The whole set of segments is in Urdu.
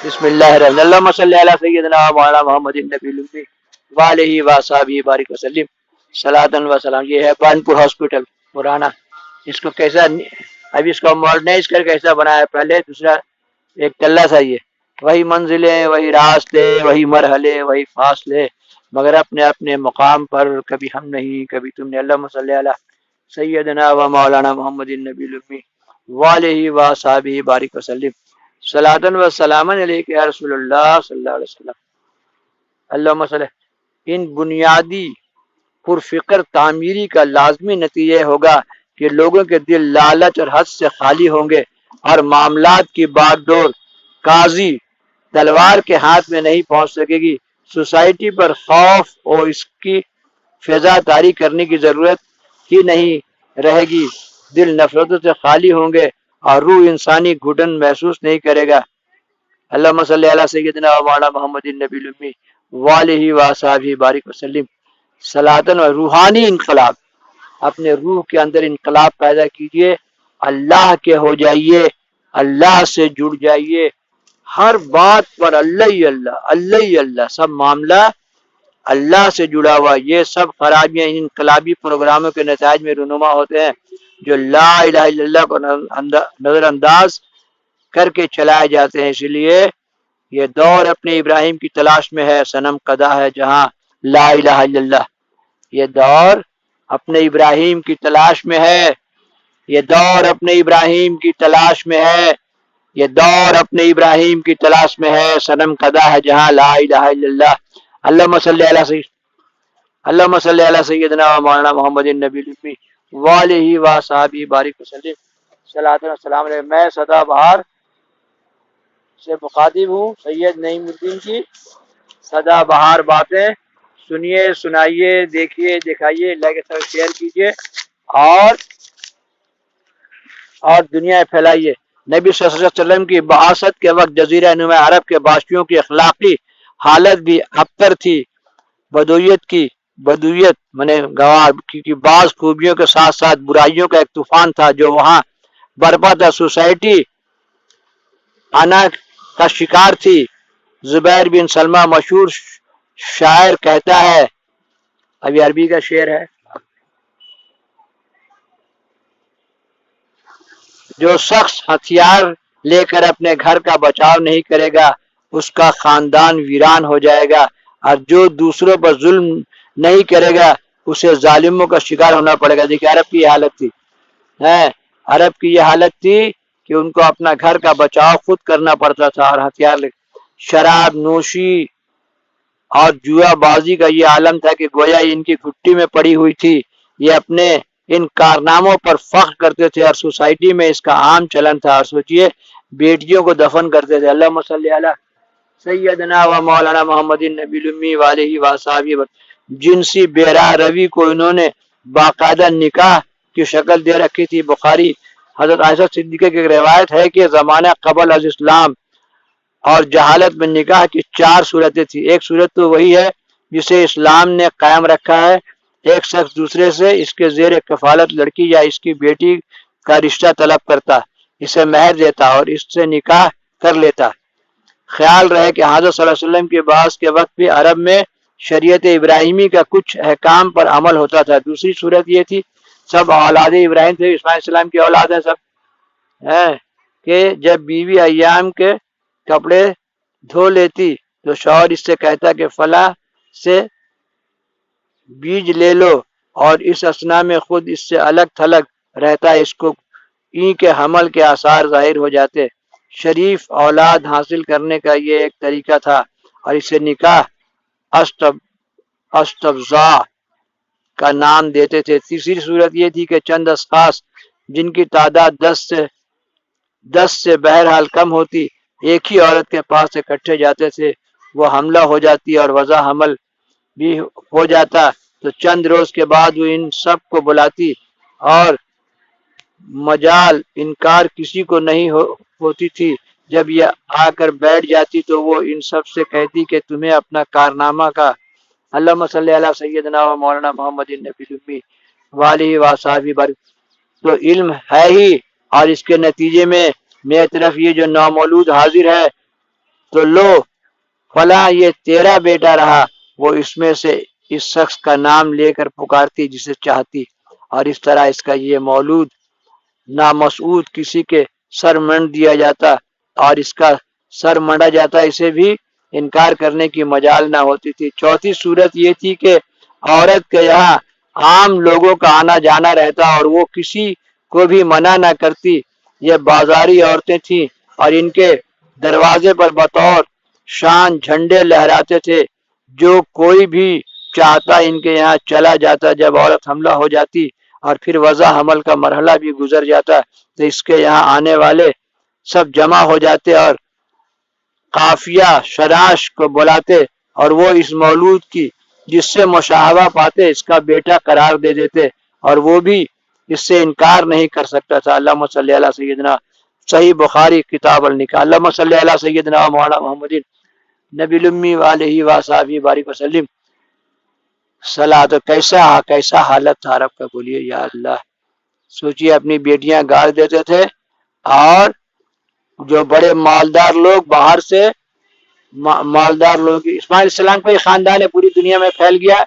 بسم اللہ الرحمن الرحیم اللہم صلی علی سیدنا مولانا محمد النبی الامی وآلہ وصحبہ بارک وسلم صلاۃ و سلام۔ یہ ہے بانپور ہاسپٹل پرانا، اس کو کیسا ابھی اس کو ماڈرنائز کر کیسا بنایا ہے، پہلے دوسرا ایک تلہ سا، یہ وہی منزلیں، وہی راستے، وہی مرحلے، وہی فاصلے، مگر اپنے اپنے مقام پر، کبھی ہم نہیں کبھی تم نے۔ اللہم صلی علی سیدنا و مولانا محمد النبی الامی وآلہ وصحبہ بارک وسلم صلاۃ و سلام علیک یا رسول اللہ صلی اللہ علیہ وسلم۔ اللہم صلی۔ ان بنیادی پرفکر تعمیری کا لازمی نتیجہ ہوگا کہ لوگوں کے دل لالچ اور حد سے خالی ہوں گے اور معاملات کی بات ڈور قاضی تلوار کے ہاتھ میں نہیں پہنچ سکے گی۔ سوسائٹی پر خوف اور اس کی فضا طاری کرنے کی ضرورت ہی نہیں رہے گی۔ دل نفرتوں سے خالی ہوں گے اور روح انسانی گھٹن محسوس نہیں کرے گا۔ اللہم صلی علی سیدنا و مولانا محمد النبی الامی وآلہ وصحبہ بارک وسلم صلاۃ و روحانی انقلاب۔ اپنے روح کے اندر انقلاب پیدا کیجئے، اللہ کے ہو جائیے، اللہ سے جڑ جائیے، ہر بات پر اللہ ہی اللہ، اللہ ہی اللہ، سب معاملہ اللہ سے جڑا ہوا۔ یہ سب خرابیاں ان انقلابی پروگراموں کے نتائج میں رونما ہوتے ہیں جو لا الہ الا اللہ کو نظر انداز کر کے چلائے جاتے ہیں۔ اس لیے یہ دور اپنے ابراہیم کی تلاش میں ہے، صنم قدا ہے جہاں لا الہ الا اللہ۔ یہ دور اپنے ابراہیم کی تلاش میں ہے، یہ دور اپنے ابراہیم کی تلاش میں ہے، یہ دور اپنے ابراہیم کی تلاش میں ہے، صنم قدا ہے جہاں لا الہ الا اللہ۔ اللہم صلی علی سیدنا و مولانا محمد النبی الامی وآلہ وصحبہ بارک وسلم صلاۃ و سلام علیہ۔ میں سدا بہار سے مخاطب ہوں، سید نعیم الدین کی سدا بہار باتیں سنیے، سنائیے، دیکھیے، دکھائیے، لائک شیئر کیجیے اور دنیا میں پھیلائیے۔ نبی صلی اللہ علیہ وسلم کی بعثت کے وقت جزیرہ نما عرب کے باشیوں کی اخلاقی حالت بھی ابتر تھی۔ بدویت منے گوار کی بعض خوبیوں کے ساتھ ساتھ برائیوں کا ایک طوفان تھا جو وہاں برپا تھا۔ سوسائٹی انا کا شکار تھی۔ زبیر بن سلمہ مشہور شاعر کہتا ہے، ابھی عربی کا شعر ہے، جو شخص ہتھیار لے کر اپنے گھر کا بچاؤ نہیں کرے گا اس کا خاندان ویران ہو جائے گا، اور جو دوسروں پر ظلم نہیں کرے گا اسے ظالموں کا شکار ہونا پڑے گا۔ دیکھیں عرب کی یہ حالت تھی، عرب کی یہ حالت تھی کہ ان کو اپنا گھر کا بچاؤ خود کرنا پڑتا تھا اور ہتھیار لے۔ شراب نوشی اور جوا بازی کا یہ عالم تھا کہ گویا ان کی گھٹی میں پڑی ہوئی تھی۔ یہ اپنے ان کارناموں پر فخر کرتے تھے اور سوسائٹی میں اس کا عام چلن تھا۔ اور سوچئے بیٹیوں کو دفن کرتے تھے۔ اللہم صلی علی سیدنا و مولانا محمد النبی الامی وآلہ وصحبہ۔ جنسی بیراہ روی کو انہوں نے باقاعدہ نکاح کی شکل دے رکھی تھی۔ بخاری حضرت عائشہ صدیقہ کی روایت ہے کہ زمانہ قبل از اسلام اور جہالت میں نکاح کی 4 صورتیں تھی۔ ایک صورت تو وہی ہے جسے اسلام نے قائم رکھا ہے، ایک شخص دوسرے سے اس کے زیر کفالت لڑکی یا اس کی بیٹی کا رشتہ طلب کرتا، اسے مہر دیتا اور اس سے نکاح کر لیتا۔ خیال رہے کہ حضرت صلی اللہ علیہ وسلم کے بعث کے وقت بھی عرب میں شریعت ابراہیمی کا کچھ احکام پر عمل ہوتا تھا۔ دوسری صورت یہ تھی، سب اولاد ابراہیم تھے، اسماعیل السلام کی اولاد ہے سب، کہ جب بیوی ایام کے کپڑے دھو لیتی تو شوہر اس سے کہتا کہ فلاں سے بیج لے لو، اور اس اثناء میں خود اس سے الگ تھلگ رہتا، اس کو این کے حمل کے آثار ظاہر ہو جاتے۔ شریف اولاد حاصل کرنے کا یہ ایک طریقہ تھا اور اسے نکاح استبضاع کا نام دیتے تھے۔ تیسری صورت یہ تھی کہ چند اشخاص جن کی تعداد 10 سے بہرحال کم ہوتی ایک ہی عورت کے پاس اکٹھے جاتے تھے، وہ حملہ ہو جاتی اور وضع حمل بھی ہو جاتا تو چند روز کے بعد وہ ان سب کو بلاتی اور مجال انکار کسی کو نہیں ہوتی تھی۔ جب یہ آ کر بیٹھ جاتی تو وہ ان سب سے کہتی کہ تمہیں اپنا کارنامہ کا۔ اللہم صلی علی سیدنا و مولانا محمد النبی الامی وآلہ وصحبہ بارک۔ تو علم ہے ہی، اور اس کے نتیجے میں میری طرف یہ جو نومولود حاضر ہے تو لو فلاں یہ تیرا بیٹا رہا، وہ اس میں سے اس شخص کا نام لے کر پکارتی جسے چاہتی، اور اس طرح اس کا یہ مولود نامسعود کسی کے سر منڈ دیا جاتا اور اس کا سر منڈا جاتا، اسے بھی انکار کرنے کی مجال نہ ہوتی تھی۔ چوتھی صورت یہ تھی کہ عورت کے یہاں عام لوگوں کا آنا جانا رہتا اور وہ کسی کو بھی منع نہ کرتی۔ یہ بازاری عورتیں تھیں اور ان کے دروازے پر بطور شان جھنڈے لہراتے تھے، جو کوئی بھی چاہتا ان کے یہاں چلا جاتا۔ جب عورت حاملہ ہو جاتی اور پھر وضع حمل کا مرحلہ بھی گزر جاتا تو اس کے یہاں آنے والے سب جمع ہو جاتے اور قافیہ شناش کو بلاتے اور وہ اس مولود کی جس سے مشابہہ پاتے اس کا بیٹا قرار دے دیتے، اور وہ بھی اس سے انکار نہیں کر سکتا تھا۔ اللہم صلی علی سیدنا، صحیح بخاری کتاب النکاح۔ اللہم صلی علی سیدنا مولانا محمد نبی الامی وآلہ وصحبہ بارک وسلم۔ صلاۃ، کیسا حالت تھا عرب کا، بولیے یا اللہ۔ سوچیے اپنی بیٹیاں گاڑ دیتے تھے، اور جو بڑے مالدار لوگ باہر سے مالدار لوگ، اسماعیل السلام کا یہ خاندان ہے پوری دنیا میں پھیل گیا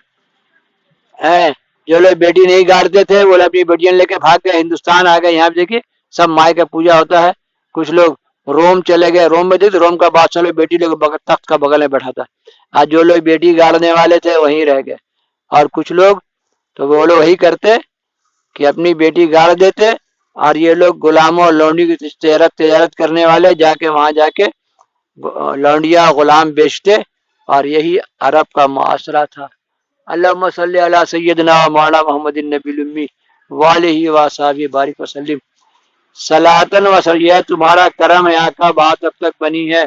ہے۔ جو لوگ بیٹی نہیں گاڑتے تھے وہ اپنی بیٹیاں لے کے بھاگ گئے، ہندوستان آ گئے۔ یہاں پہ دیکھیے سب مائیں کا پوجا ہوتا ہے۔ کچھ لوگ روم چلے گئے، روم میں دیکھتے روم کا بادشاہ لوگ بیٹی لوگ تخت کا بغل میں بیٹھا تھا۔ آج جو لوگ بیٹی گاڑنے والے تھے وہیں رہ گئے، اور کچھ لوگ تو وہ لوگ وہی کرتے کہ اپنی بیٹی گاڑ دیتے، اور یہ لوگ غلاموں اور لونڈی کی تجارت کرنے والے جا کے وہاں جا کے لونڈیاں غلام بیچتے، اور یہی عرب کا معاشرہ تھا۔ اللہم صلی علی سیدنا مولانا محمد النبی الامی وآلہ وصحبہ بارک وسلم۔ صلاۃً و سلام، یہ تمہارا کرم ہے آقا، بات اب تک بنی ہے